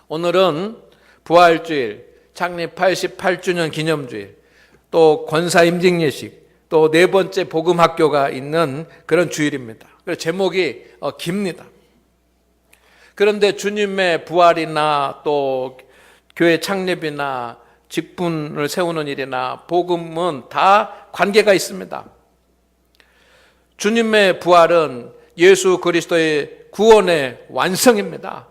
오늘은 부활주일, 창립 88주년 기념주일, 또 권사임직 예식, 또 네 번째 복음학교가 있는 그런 주일입니다. 그래서 제목이 깁니다. 그런데 주님의 부활이나 또 교회 창립이나 직분을 세우는 일이나 복음은 다 관계가 있습니다. 주님의 부활은 예수 그리스도의 구원의 완성입니다.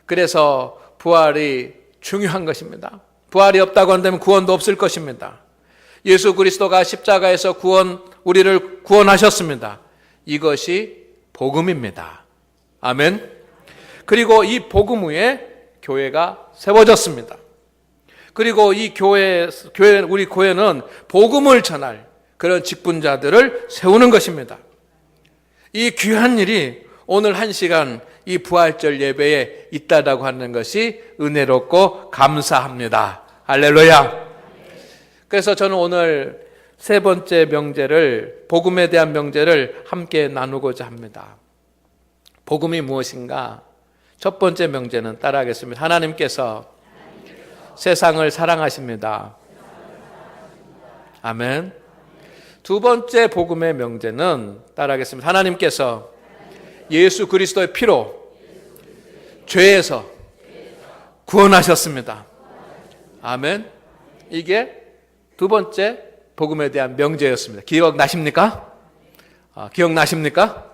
그래서 부활이 중요한 것입니다. 부활이 없다고 한다면 구원도 없을 것입니다. 예수 그리스도가 십자가에서 우리를 구원하셨습니다. 이것이 복음입니다. 아멘. 그리고 이 복음 위에 교회가 세워졌습니다. 그리고 이 우리 교회는 복음을 전할 그런 직분자들을 세우는 것입니다. 이 귀한 일이 오늘 1시간 이 부활절 예배에 있다라고 하는 것이 은혜롭고 감사합니다. 할렐루야. 그래서 저는 오늘 세 번째 명제를, 복음에 대한 명제를 함께 나누고자 합니다. 복음이 무엇인가? 첫 번째 명제는 따라하겠습니다. 하나님께서 세상을 사랑하십니다. 아멘. 두 번째 복음의 명제는 따라하겠습니다. 하나님께서 예수 그리스도의 피로 죄에서 구원하셨습니다. 아멘. 이게 두 번째 복음에 대한 명제였습니다. 기억나십니까? 기억나십니까?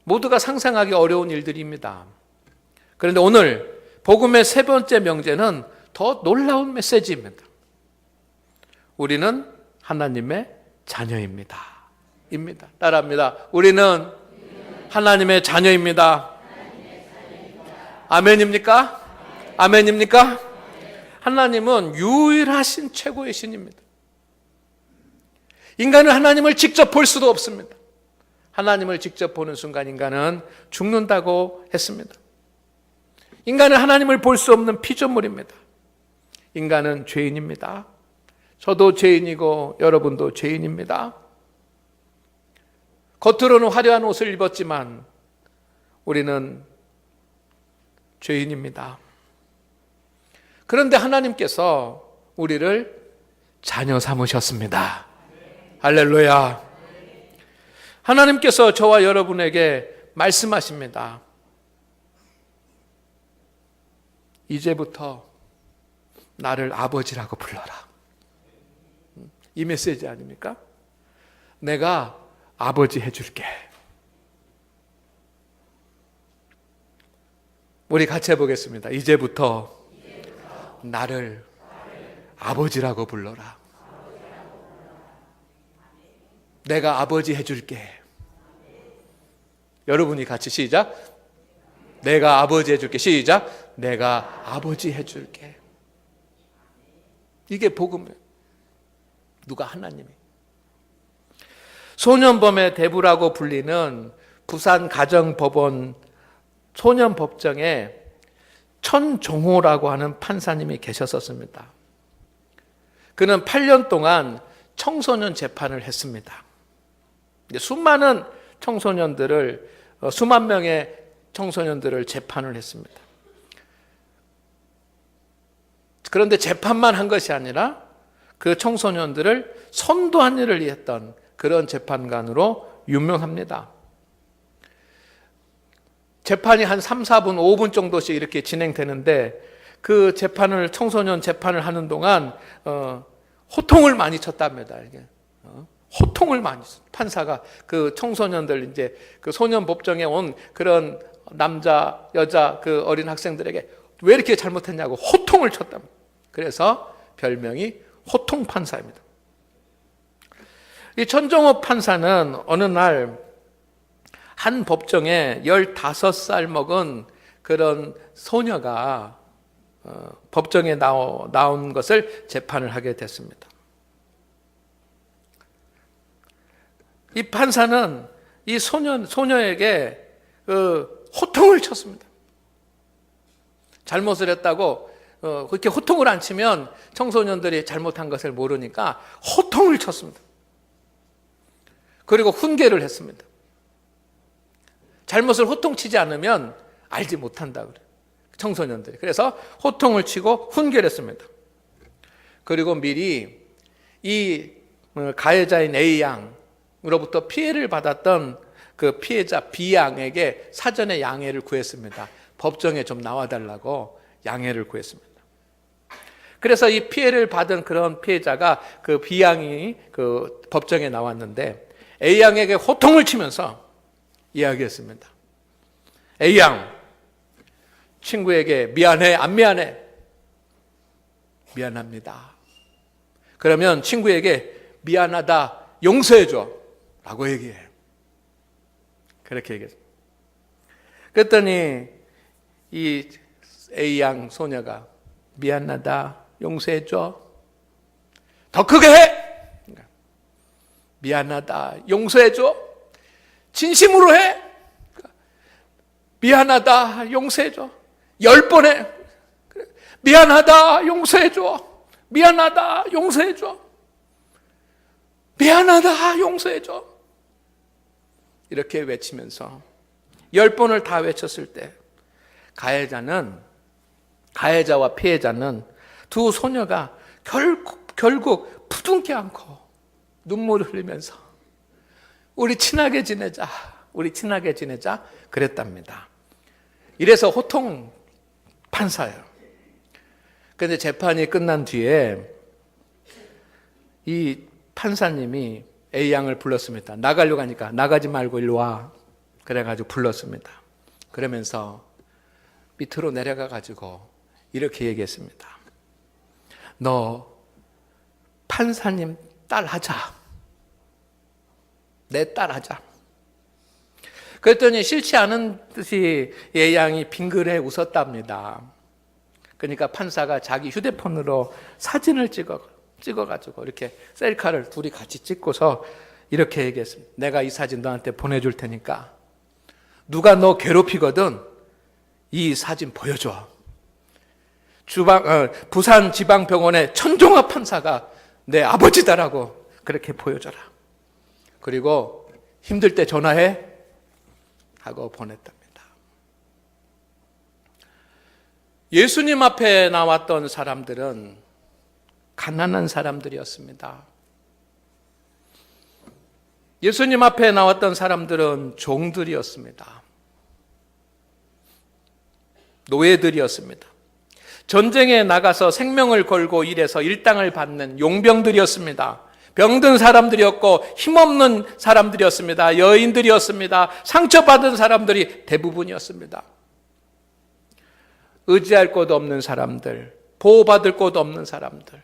모두가 상상하기 어려운 일들입니다. 그런데 오늘 복음의 세 번째 명제는 더 놀라운 메시지입니다. 우리는 하나님의 자녀입니다. 따라합니다. 우리는 하나님의 자녀입니다. 아멘입니까? 아멘입니까? 하나님은 유일하신 최고의 신입니다. 인간은 하나님을 직접 볼 수도 없습니다. 하나님을 직접 보는 순간 인간은 죽는다고 했습니다. 인간은 하나님을 볼 수 없는 피조물입니다. 인간은 죄인입니다. 저도 죄인이고 여러분도 죄인입니다. 겉으로는 화려한 옷을 입었지만 우리는 죄인입니다. 그런데 하나님께서 우리를 자녀 삼으셨습니다. 할렐루야. 하나님께서 저와 여러분에게 말씀하십니다. 이제부터 나를 아버지라고 불러라. 이 메시지 아닙니까? 내가 아버지 해줄게. 우리 같이 해보겠습니다. 이제부터 나를 아버지라고 불러라. 내가 아버지 해줄게. 여러분이 같이 시작. 내가 아버지 해줄게. 시작. 내가 아버지 해줄게. 이게 복음이에요. 누가? 하나님이. 소년범의 대부라고 불리는 부산 가정법원 소년법정에 천종호라고 하는 판사님이 계셨었습니다. 그는 8년 동안 청소년 재판을 했습니다. 수만 명의 청소년들을 재판을 했습니다. 그런데 재판만 한 것이 아니라 그 청소년들을 선도한 일을 했던 그런 재판관으로 유명합니다. 재판이 한 3, 4분, 5분 정도씩 이렇게 진행되는데 그 청소년 재판을 하는 동안 호통을 많이 쳤답니다. 호통을 많이 판사가 그 청소년들 이제 그 소년 법정에 온 그런 남자, 여자 그 어린 학생들에게 왜 이렇게 잘못했냐고 호통을 쳤답니다. 그래서 별명이 호통 판사입니다. 이 천종호 판사는 어느 날 한 법정에 15살 먹은 그런 소녀가 법정에 나온 것을 재판을 하게 됐습니다. 이 판사는 이 소녀에게 호통을 쳤습니다. 잘못을 했다고 그렇게 호통을 안 치면 청소년들이 잘못한 것을 모르니까 호통을 쳤습니다. 그리고 훈계를 했습니다. 잘못을 호통치지 않으면 알지 못한다 그래요. 청소년들이. 그래서 호통을 치고 훈계했습니다. 그리고 미리 이 가해자인 A 양으로부터 피해를 받았던 그 피해자 B 양에게 사전에 양해를 구했습니다. 법정에 좀 나와달라고 양해를 구했습니다. 그래서 이 피해를 받은 그런 피해자가 그 B 양이 그 법정에 나왔는데 A 양에게 호통을 치면서 이야기했습니다. A 양, 친구에게 미안해, 안 미안해? 미안합니다. 그러면 친구에게 미안하다, 용서해줘 라고 얘기해. 그렇게 얘기했습니다. 그랬더니 이 A양 소녀가 미안하다, 용서해줘. 더 크게 해! 미안하다, 용서해줘. 진심으로 해! 미안하다, 용서해줘. 10번 해. 미안하다, 용서해줘. 미안하다, 용서해줘. 미안하다, 용서해줘. 이렇게 외치면서 10번을 다 외쳤을 때 가해자와 피해자는 두 소녀가 결국 부둥켜 안고 눈물을 흘리면서 우리 친하게 지내자 그랬답니다. 이래서 호통 판사예요. 그런데 재판이 끝난 뒤에 이 판사님이 A양을 불렀습니다. 나가려고 하니까 나가지 말고 일로 와. 그래가지고 불렀습니다. 그러면서 밑으로 내려가가지고 이렇게 얘기했습니다. 너 판사님 딸 하자. 내 딸 하자. 그랬더니 싫지 않은 듯이 A양이 빙그레 웃었답니다. 그러니까 판사가 자기 휴대폰으로 사진을 찍어가지고 이렇게 셀카를 둘이 같이 찍고서 이렇게 얘기했습니다. 내가 이 사진 너한테 보내줄 테니까 누가 너 괴롭히거든 이 사진 보여줘. 부산지방병원의 천종합 판사가 내 아버지다라고 그렇게 보여줘라. 그리고 힘들 때 전화해 하고 보냈답니다. 예수님 앞에 나왔던 사람들은 가난한 사람들이었습니다. 예수님 앞에 나왔던 사람들은 종들이었습니다. 노예들이었습니다. 전쟁에 나가서 생명을 걸고 일해서 일당을 받는 용병들이었습니다. 병든 사람들이었고 힘없는 사람들이었습니다. 여인들이었습니다. 상처받은 사람들이 대부분이었습니다. 의지할 곳 없는 사람들, 보호받을 곳 없는 사람들,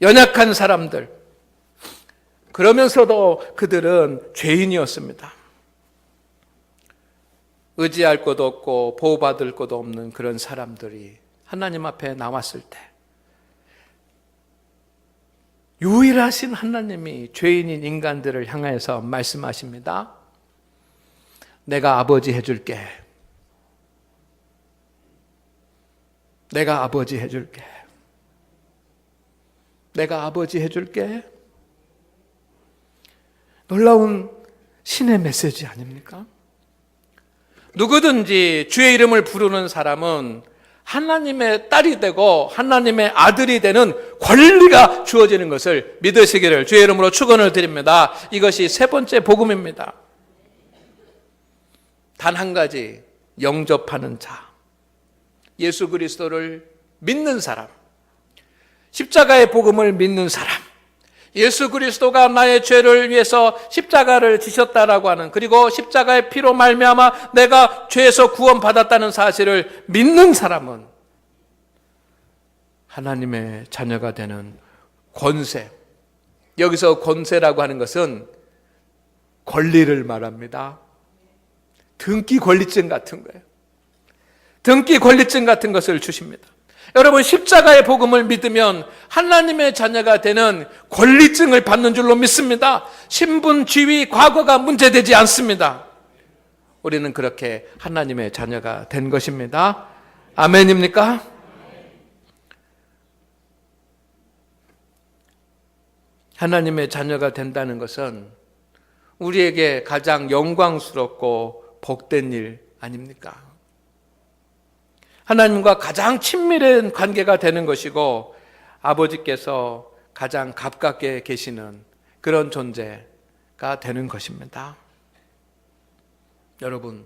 연약한 사람들. 그러면서도 그들은 죄인이었습니다. 의지할 곳 없고 보호받을 곳 없는 그런 사람들이 하나님 앞에 나왔을 때 유일하신 하나님이 죄인인 인간들을 향해서 말씀하십니다. 내가 아버지 해줄게. 내가 아버지 해줄게. 내가 아버지 해줄게. 놀라운 신의 메시지 아닙니까? 누구든지 주의 이름을 부르는 사람은 하나님의 딸이 되고 하나님의 아들이 되는 권리가 주어지는 것을 믿으시기를 주의 이름으로 축원을 드립니다. 이것이 세 번째 복음입니다. 단 한 가지, 영접하는 자. 예수 그리스도를 믿는 사람, 십자가의 복음을 믿는 사람, 예수 그리스도가 나의 죄를 위해서 십자가를 지셨다라고 하는, 그리고 십자가의 피로 말미암아 내가 죄에서 구원받았다는 사실을 믿는 사람은 하나님의 자녀가 되는 권세. 여기서 권세라고 하는 것은 권리를 말합니다. 등기 권리증 같은 거예요. 등기 권리증 같은 것을 주십니다. 여러분, 십자가의 복음을 믿으면 하나님의 자녀가 되는 권리증을 받는 줄로 믿습니다. 신분, 지위, 과거가 문제되지 않습니다. 우리는 그렇게 하나님의 자녀가 된 것입니다. 아멘입니까? 하나님의 자녀가 된다는 것은 우리에게 가장 영광스럽고 복된 일 아닙니까? 하나님과 가장 친밀한 관계가 되는 것이고 아버지께서 가장 가깝게 계시는 그런 존재가 되는 것입니다. 여러분,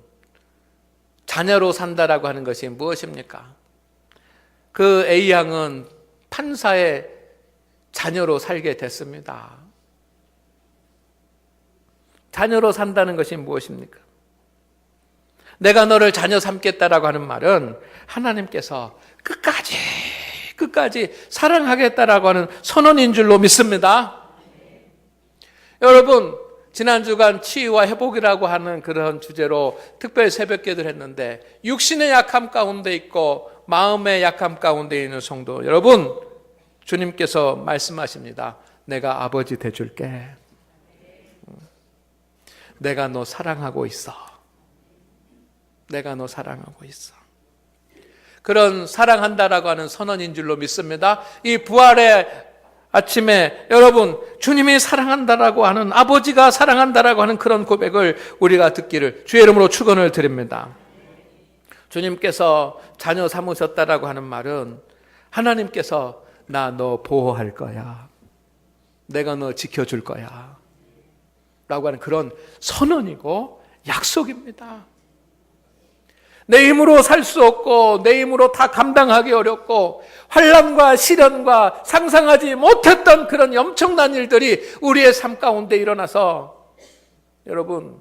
자녀로 산다라고 하는 것이 무엇입니까? 그 A양은 판사의 자녀로 살게 됐습니다. 자녀로 산다는 것이 무엇입니까? 내가 너를 자녀 삼겠다라고 하는 말은 하나님께서 끝까지 사랑하겠다라고 하는 선언인 줄로 믿습니다. 여러분, 지난 주간 치유와 회복이라고 하는 그런 주제로 특별 새벽기도를 했는데 육신의 약함 가운데 있고 마음의 약함 가운데 있는 성도 여러분, 주님께서 말씀하십니다. 내가 아버지 돼줄게. 내가 너 사랑하고 있어. 내가 너 사랑하고 있어. 그런 사랑한다라고 하는 선언인 줄로 믿습니다. 이 부활의 아침에 여러분, 주님이 사랑한다라고 하는, 아버지가 사랑한다라고 하는 그런 고백을 우리가 듣기를 주의 이름으로 축원을 드립니다. 주님께서 자녀 삼으셨다라고 하는 말은 하나님께서 나 너 보호할 거야. 내가 너 지켜줄 거야. 라고 하는 그런 선언이고 약속입니다. 내 힘으로 살 수 없고 내 힘으로 다 감당하기 어렵고 환난과 시련과 상상하지 못했던 그런 엄청난 일들이 우리의 삶 가운데 일어나서 여러분,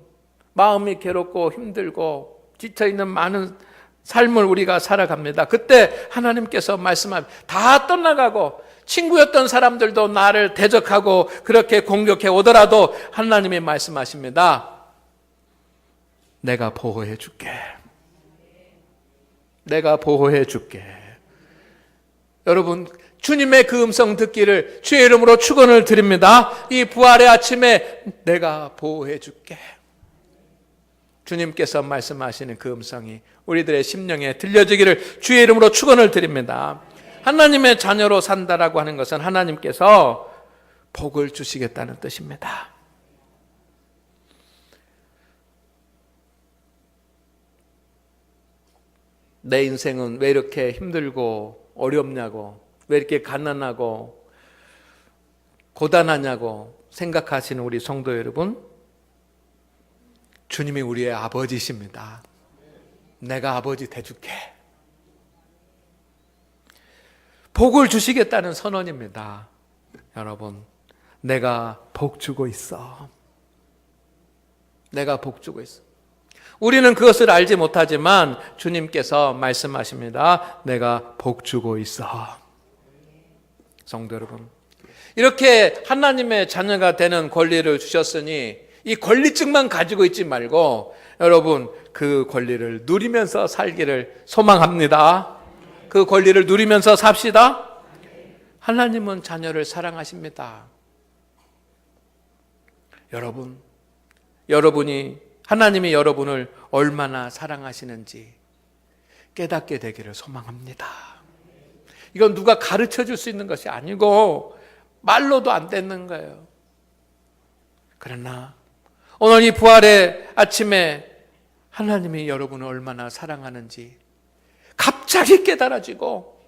마음이 괴롭고 힘들고 지쳐있는 많은 삶을 우리가 살아갑니다. 그때 하나님께서 말씀하면 다 떠나가고 친구였던 사람들도 나를 대적하고 그렇게 공격해 오더라도 하나님이 말씀하십니다. 내가 보호해 줄게. 내가 보호해 줄게. 여러분, 주님의 그 음성 듣기를 주의 이름으로 축원을 드립니다. 이 부활의 아침에 내가 보호해 줄게. 주님께서 말씀하시는 그 음성이 우리들의 심령에 들려지기를 주의 이름으로 축원을 드립니다. 하나님의 자녀로 산다라고 하는 것은 하나님께서 복을 주시겠다는 뜻입니다. 내 인생은 왜 이렇게 힘들고 어렵냐고, 왜 이렇게 가난하고 고단하냐고 생각하시는 우리 성도 여러분, 주님이 우리의 아버지십니다. 내가 아버지 돼줄게. 복을 주시겠다는 선언입니다. 여러분, 내가 복 주고 있어. 내가 복 주고 있어. 우리는 그것을 알지 못하지만 주님께서 말씀하십니다. 내가 복 주고 있어. 성도 여러분, 이렇게 하나님의 자녀가 되는 권리를 주셨으니 이 권리증만 가지고 있지 말고 여러분, 그 권리를 누리면서 살기를 소망합니다. 그 권리를 누리면서 삽시다. 하나님은 자녀를 사랑하십니다. 여러분이 하나님이 여러분을 얼마나 사랑하시는지 깨닫게 되기를 소망합니다. 이건 누가 가르쳐 줄 수 있는 것이 아니고 말로도 안 되는 거예요. 그러나 오늘 이 부활의 아침에 하나님이 여러분을 얼마나 사랑하는지 갑자기 깨달아지고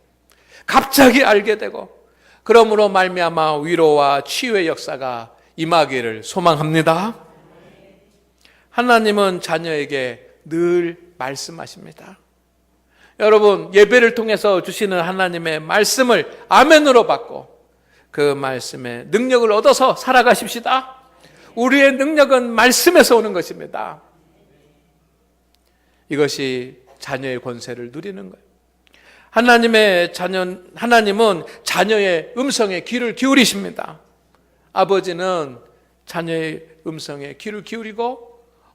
갑자기 알게 되고 그러므로 말미암아 위로와 치유의 역사가 임하기를 소망합니다. 하나님은 자녀에게 늘 말씀하십니다. 여러분, 예배를 통해서 주시는 하나님의 말씀을 아멘으로 받고 그 말씀의 능력을 얻어서 살아가십시다. 우리의 능력은 말씀에서 오는 것입니다. 이것이 자녀의 권세를 누리는 거예요. 하나님은 자녀의 음성에 귀를 기울이십니다. 아버지는 자녀의 음성에 귀를 기울이고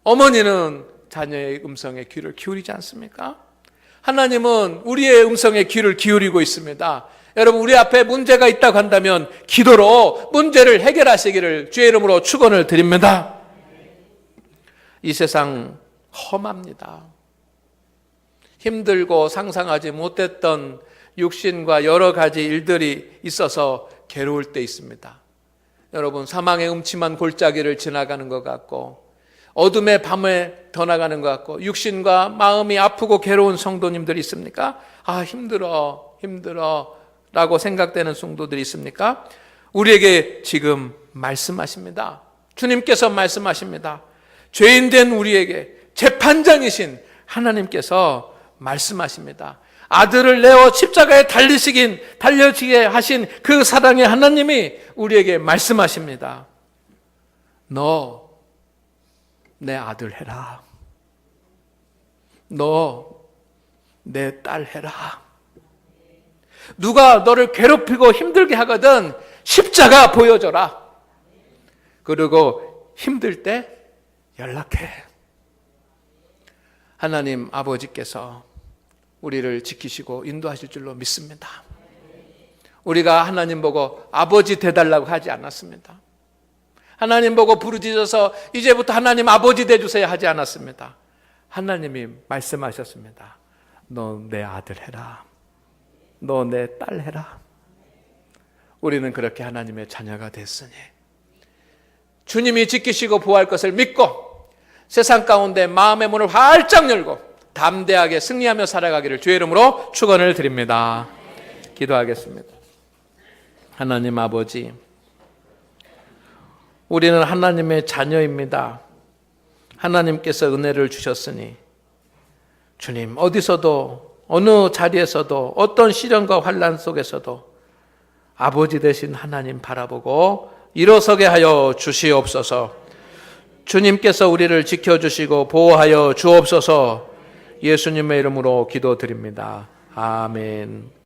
어머니는 자녀의 음성에 귀를 기울이지 않습니까? 하나님은 우리의 음성에 귀를 기울이고 있습니다. 여러분, 우리 앞에 문제가 있다고 한다면 기도로 문제를 해결하시기를 주의 이름으로 축원을 드립니다. 이 세상 험합니다. 힘들고 상상하지 못했던 육신과 여러 가지 일들이 있어서 괴로울 때 있습니다. 여러분, 사망의 음침한 골짜기를 지나가는 것 같고 어둠의 밤에 더 나가는 것 같고 육신과 마음이 아프고 괴로운 성도님들이 있습니까? 힘들어 라고 생각되는 성도들이 있습니까? 우리에게 지금 말씀하십니다. 주님께서 말씀하십니다. 죄인된 우리에게 재판장이신 하나님께서 말씀하십니다. 아들을 내어 십자가에 달려지게 하신 그 사랑의 하나님이 우리에게 말씀하십니다. 너 내 아들 해라. 너 내 딸 해라. 누가 너를 괴롭히고 힘들게 하거든 십자가 보여줘라. 그리고 힘들 때 연락해. 하나님 아버지께서 우리를 지키시고 인도하실 줄로 믿습니다. 우리가 하나님 보고 아버지 돼달라고 하지 않았습니다. 하나님 보고 부르짖어서 이제부터 하나님 아버지 돼주세요 하지 않았습니다. 하나님이 말씀하셨습니다. 너 내 아들 해라. 너 내 딸 해라. 우리는 그렇게 하나님의 자녀가 됐으니 주님이 지키시고 보호할 것을 믿고 세상 가운데 마음의 문을 활짝 열고 담대하게 승리하며 살아가기를 주의 이름으로 축원을 드립니다. 기도하겠습니다. 하나님 아버지, 우리는 하나님의 자녀입니다. 하나님께서 은혜를 주셨으니 주님, 어디서도 어느 자리에서도 어떤 시련과 환난 속에서도 아버지 되신 하나님 바라보고 일어서게 하여 주시옵소서. 주님께서 우리를 지켜주시고 보호하여 주옵소서. 예수님의 이름으로 기도드립니다. 아멘.